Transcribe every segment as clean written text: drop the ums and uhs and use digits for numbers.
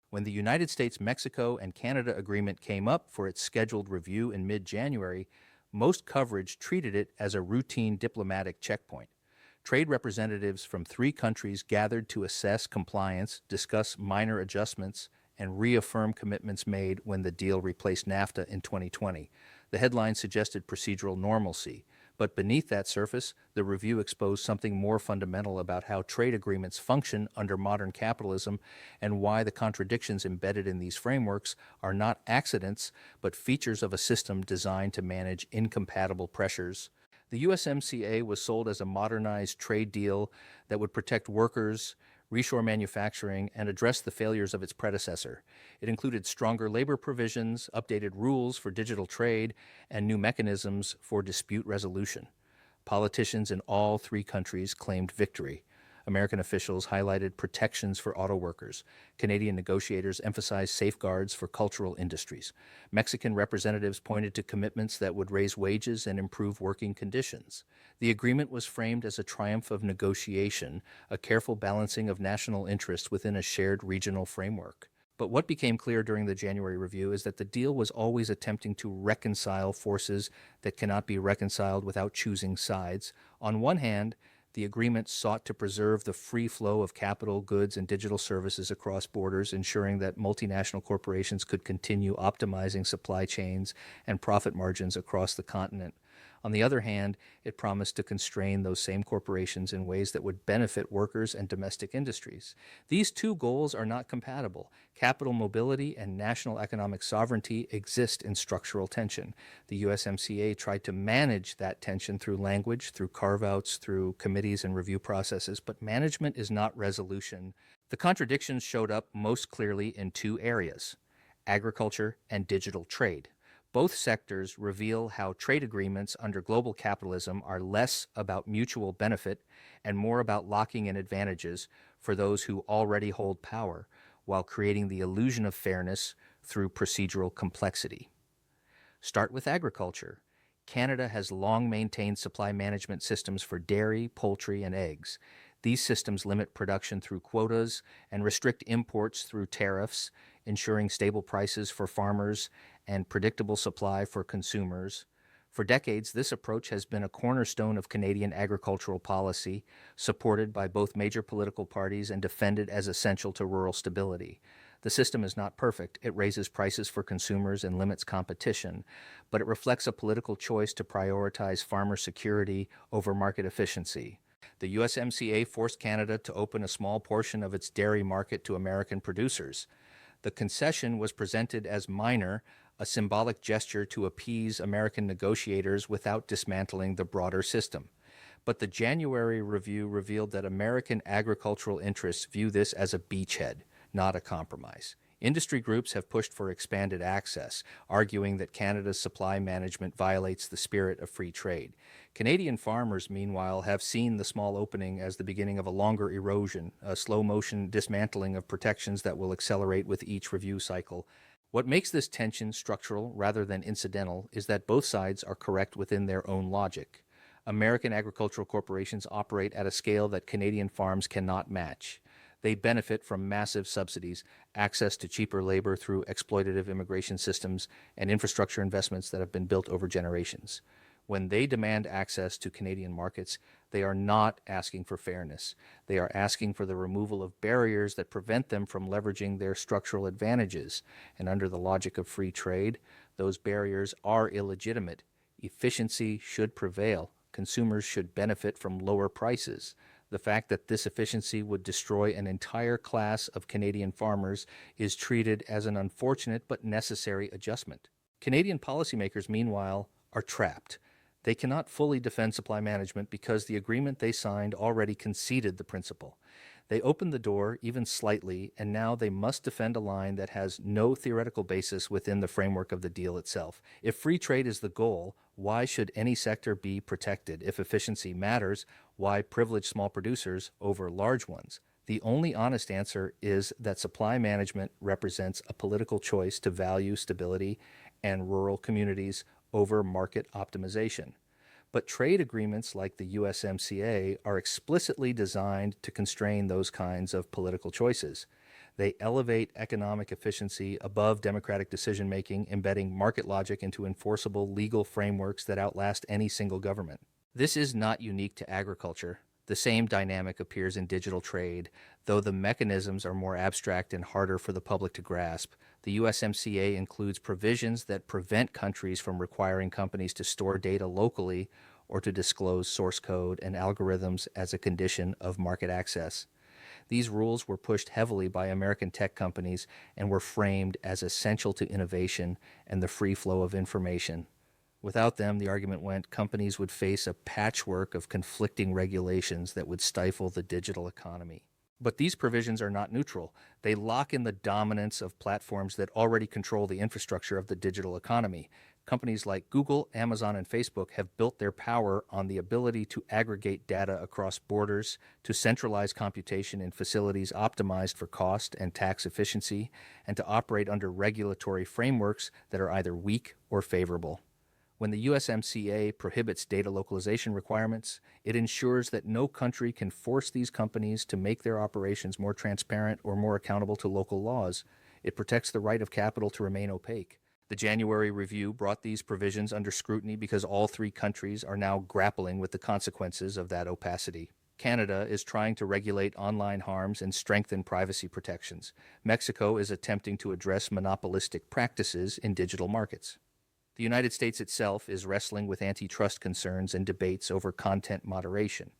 When the United States, Mexico, and Canada agreement came up for its scheduled review in mid-January, most coverage treated it as a routine diplomatic checkpoint. Trade representatives from 3 countries gathered to assess compliance, discuss minor adjustments, and reaffirm commitments made when the deal replaced NAFTA in 2020. The headline suggested procedural normalcy, but beneath that surface, the review exposed something more fundamental about how trade agreements function under modern capitalism and why the contradictions embedded in these frameworks are not accidents, but features of a system designed to manage incompatible pressures. The USMCA was sold as a modernized trade deal that would protect workers, reshore manufacturing, and address the failures of its predecessor. It included stronger labor provisions, updated rules for digital trade, and new mechanisms for dispute resolution. Politicians in all 3 countries claimed victory. American officials highlighted protections for auto workers. Canadian negotiators emphasized safeguards for cultural industries. Mexican representatives pointed to commitments that would raise wages and improve working conditions. The agreement was framed as a triumph of negotiation, a careful balancing of national interests within a shared regional framework. But what became clear during the January review is that the deal was always attempting to reconcile forces that cannot be reconciled without choosing sides. On one hand, the agreement sought to preserve the free flow of capital, goods, and digital services across borders, ensuring that multinational corporations could continue optimizing supply chains and profit margins across the continent. On the other hand, it promised to constrain those same corporations in ways that would benefit workers and domestic industries. These 2 goals are not compatible. Capital mobility and national economic sovereignty exist in structural tension. The USMCA tried to manage that tension through language, through carve-outs, through committees and review processes, but management is not resolution. The contradictions showed up most clearly in 2 areas: agriculture and digital trade. Both sectors reveal how trade agreements under global capitalism are less about mutual benefit and more about locking in advantages for those who already hold power, while creating the illusion of fairness through procedural complexity. Start with agriculture. Canada has long maintained supply management systems for dairy, poultry, and eggs. These systems limit production through quotas and restrict imports through tariffs, ensuring stable prices for farmers and predictable supply for consumers. For decades, this approach has been a cornerstone of Canadian agricultural policy, supported by both major political parties and defended as essential to rural stability. The system is not perfect. It raises prices for consumers and limits competition, but it reflects a political choice to prioritize farmer security over market efficiency. The USMCA forced Canada to open a small portion of its dairy market to American producers. The concession was presented as minor, a symbolic gesture to appease American negotiators without dismantling the broader system. But the January review revealed that American agricultural interests view this as a beachhead, not a compromise. Industry groups have pushed for expanded access, arguing that Canada's supply management violates the spirit of free trade. Canadian farmers, meanwhile, have seen the small opening as the beginning of a longer erosion, a slow-motion dismantling of protections that will accelerate with each review cycle. What makes this tension structural rather than incidental is that both sides are correct within their own logic. American agricultural corporations operate at a scale that Canadian farms cannot match. They benefit from massive subsidies, access to cheaper labor through exploitative immigration systems, and infrastructure investments that have been built over generations. When they demand access to Canadian markets, they are not asking for fairness. They are asking for the removal of barriers that prevent them from leveraging their structural advantages. And under the logic of free trade, those barriers are illegitimate. Efficiency should prevail. Consumers should benefit from lower prices. The fact that this efficiency would destroy an entire class of Canadian farmers is treated as an unfortunate but necessary adjustment. Canadian policymakers, meanwhile, are trapped. They cannot fully defend supply management because the agreement they signed already conceded the principle. They opened the door, even slightly, and now they must defend a line that has no theoretical basis within the framework of the deal itself. If free trade is the goal, why should any sector be protected? If efficiency matters, why privilege small producers over large ones? The only honest answer is that supply management represents a political choice to value stability and rural communities over market optimization. But trade agreements like the USMCA are explicitly designed to constrain those kinds of political choices. They elevate economic efficiency above democratic decision-making, embedding market logic into enforceable legal frameworks that outlast any single government. This is not unique to agriculture. The same dynamic appears in digital trade, though the mechanisms are more abstract and harder for the public to grasp. The USMCA includes provisions that prevent countries from requiring companies to store data locally or to disclose source code and algorithms as a condition of market access. These rules were pushed heavily by American tech companies and were framed as essential to innovation and the free flow of information. Without them, the argument went, companies would face a patchwork of conflicting regulations that would stifle the digital economy. But these provisions are not neutral. They lock in the dominance of platforms that already control the infrastructure of the digital economy. Companies like Google, Amazon, and Facebook have built their power on the ability to aggregate data across borders, to centralize computation in facilities optimized for cost and tax efficiency, and to operate under regulatory frameworks that are either weak or favorable. When the USMCA prohibits data localization requirements, it ensures that no country can force these companies to make their operations more transparent or more accountable to local laws. It protects the right of capital to remain opaque. The January review brought these provisions under scrutiny because all three countries are now grappling with the consequences of that opacity. Canada is trying to regulate online harms and strengthen privacy protections. Mexico is attempting to address monopolistic practices in digital markets. The United States itself is wrestling with antitrust concerns and debates over content moderation,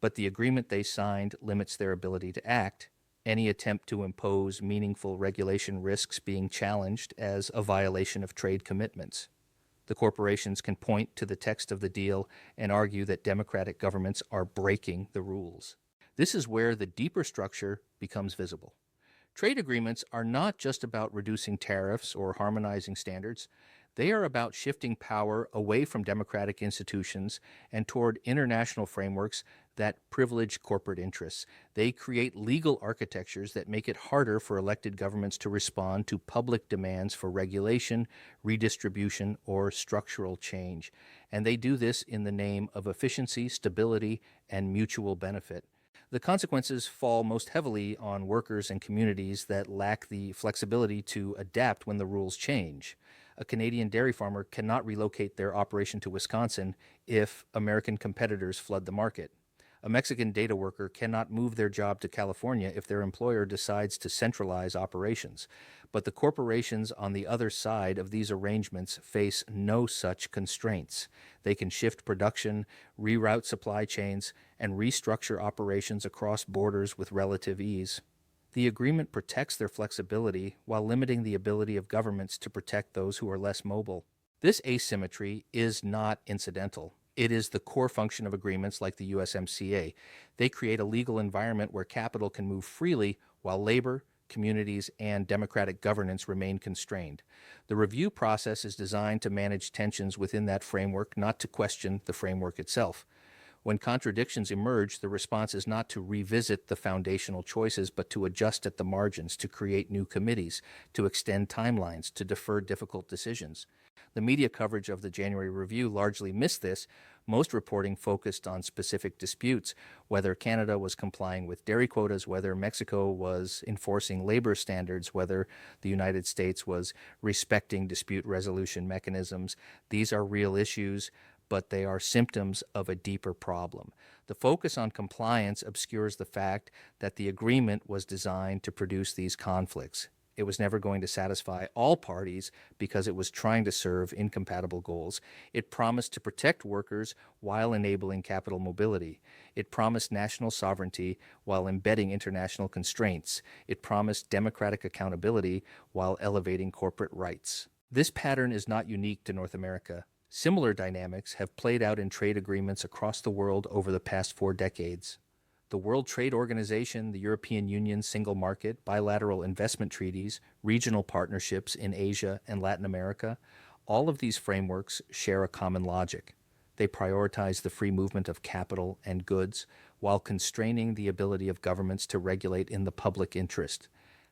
but the agreement they signed limits their ability to act. Any attempt to impose meaningful regulation risks being challenged as a violation of trade commitments. The corporations can point to the text of the deal and argue that democratic governments are breaking the rules. This is where the deeper structure becomes visible. Trade agreements are not just about reducing tariffs or harmonizing standards. They are about shifting power away from democratic institutions and toward international frameworks that privilege corporate interests. They create legal architectures that make it harder for elected governments to respond to public demands for regulation, redistribution, or structural change. And they do this in the name of efficiency, stability, and mutual benefit. The consequences fall most heavily on workers and communities that lack the flexibility to adapt when the rules change. A Canadian dairy farmer cannot relocate their operation to Wisconsin if American competitors flood the market. A Mexican data worker cannot move their job to California if their employer decides to centralize operations. But the corporations on the other side of these arrangements face no such constraints. They can shift production, reroute supply chains, and restructure operations across borders with relative ease. The agreement protects their flexibility while limiting the ability of governments to protect those who are less mobile. This asymmetry is not incidental. It is the core function of agreements like the USMCA. They create a legal environment where capital can move freely while labor, communities, and democratic governance remain constrained. The review process is designed to manage tensions within that framework, not to question the framework itself. When contradictions emerge, the response is not to revisit the foundational choices, but to adjust at the margins, to create new committees, to extend timelines, to defer difficult decisions. The media coverage of the January review largely missed this. Most reporting focused on specific disputes, whether Canada was complying with dairy quotas, whether Mexico was enforcing labor standards, whether the United States was respecting dispute resolution mechanisms. These are real issues, but they are symptoms of a deeper problem. The focus on compliance obscures the fact that the agreement was designed to produce these conflicts. It was never going to satisfy all parties because it was trying to serve incompatible goals. It promised to protect workers while enabling capital mobility. It promised national sovereignty while embedding international constraints. It promised democratic accountability while elevating corporate rights. This pattern is not unique to North America. Similar dynamics have played out in trade agreements across the world over the past 4 decades. The World Trade Organization, the European Union's single market, bilateral investment treaties, regional partnerships in Asia and Latin America, all of these frameworks share a common logic. They prioritize the free movement of capital and goods while constraining the ability of governments to regulate in the public interest.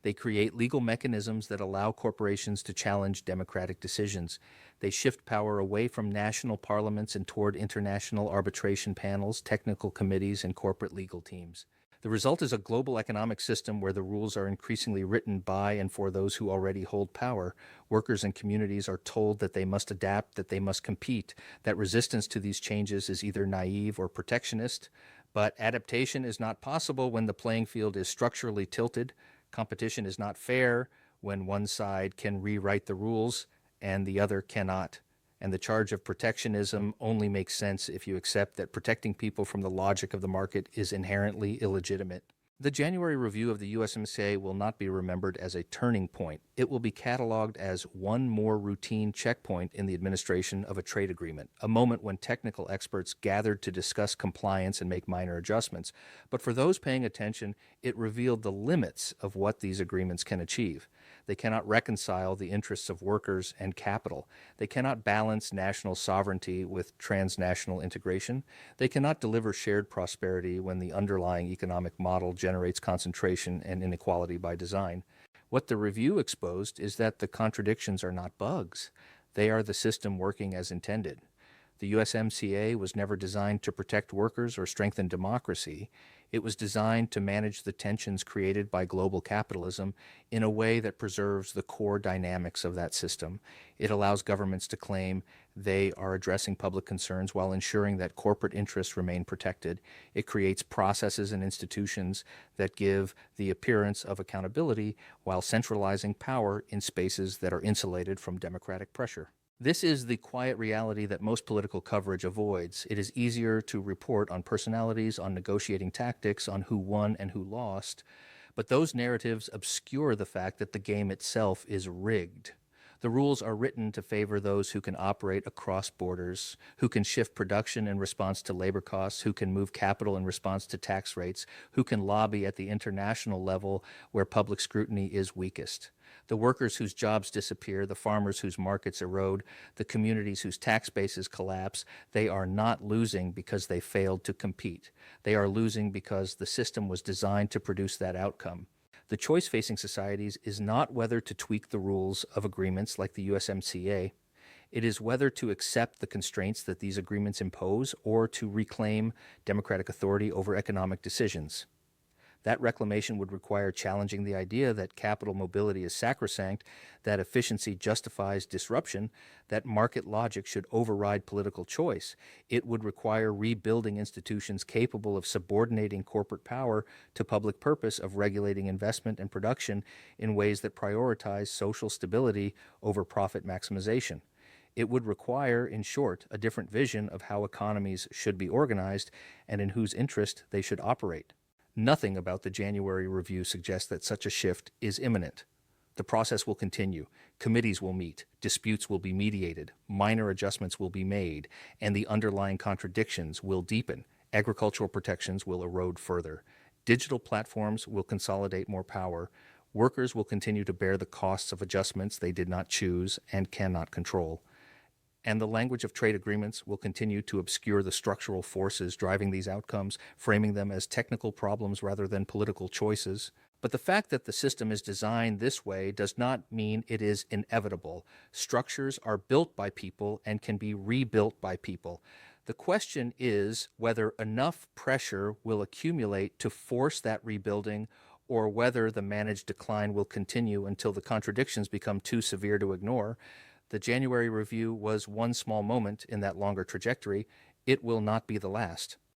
They create legal mechanisms that allow corporations to challenge democratic decisions. They shift power away from national parliaments and toward international arbitration panels, technical committees, and corporate legal teams. The result is a global economic system where the rules are increasingly written by and for those who already hold power. Workers and communities are told that they must adapt, that they must compete, that resistance to these changes is either naive or protectionist. But adaptation is not possible when the playing field is structurally tilted. Competition is not fair when one side can rewrite the rules and the other cannot. And the charge of protectionism only makes sense if you accept that protecting people from the logic of the market is inherently illegitimate. The January review of the USMCA will not be remembered as a turning point. It will be cataloged as one more routine checkpoint in the administration of a trade agreement, a moment when technical experts gathered to discuss compliance and make minor adjustments. But for those paying attention, it revealed the limits of what these agreements can achieve. They cannot reconcile the interests of workers and capital. They cannot balance national sovereignty with transnational integration. They cannot deliver shared prosperity when the underlying economic model generates concentration and inequality by design. What the review exposed is that the contradictions are not bugs. They are the system working as intended. The USMCA was never designed to protect workers or strengthen democracy. It was designed to manage the tensions created by global capitalism in a way that preserves the core dynamics of that system. It allows governments to claim they are addressing public concerns while ensuring that corporate interests remain protected. It creates processes and institutions that give the appearance of accountability while centralizing power in spaces that are insulated from democratic pressure. This is the quiet reality that most political coverage avoids. It is easier to report on personalities, on negotiating tactics, on who won and who lost, but those narratives obscure the fact that the game itself is rigged. The rules are written to favor those who can operate across borders, who can shift production in response to labor costs, who can move capital in response to tax rates, who can lobby at the international level where public scrutiny is weakest. The workers whose jobs disappear, the farmers whose markets erode, the communities whose tax bases collapse, they are not losing because they failed to compete. They are losing because the system was designed to produce that outcome. The choice facing societies is not whether to tweak the rules of agreements like the USMCA. It is whether to accept the constraints that these agreements impose or to reclaim democratic authority over economic decisions. That reclamation would require challenging the idea that capital mobility is sacrosanct, that efficiency justifies disruption, that market logic should override political choice. It would require rebuilding institutions capable of subordinating corporate power to public purpose of regulating investment and production in ways that prioritize social stability over profit maximization. It would require, in short, a different vision of how economies should be organized and in whose interest they should operate. Nothing about the January review suggests that such a shift is imminent. The process will continue. Committees will meet. Disputes will be mediated. Minor adjustments will be made. And the underlying contradictions will deepen. Agricultural protections will erode further. Digital platforms will consolidate more power. Workers will continue to bear the costs of adjustments they did not choose and cannot control. And the language of trade agreements will continue to obscure the structural forces driving these outcomes, framing them as technical problems rather than political choices. But the fact that the system is designed this way does not mean it is inevitable. Structures are built by people and can be rebuilt by people. The question is whether enough pressure will accumulate to force that rebuilding or whether the managed decline will continue until the contradictions become too severe to ignore. The January review was one small moment in that longer trajectory. It will not be the last.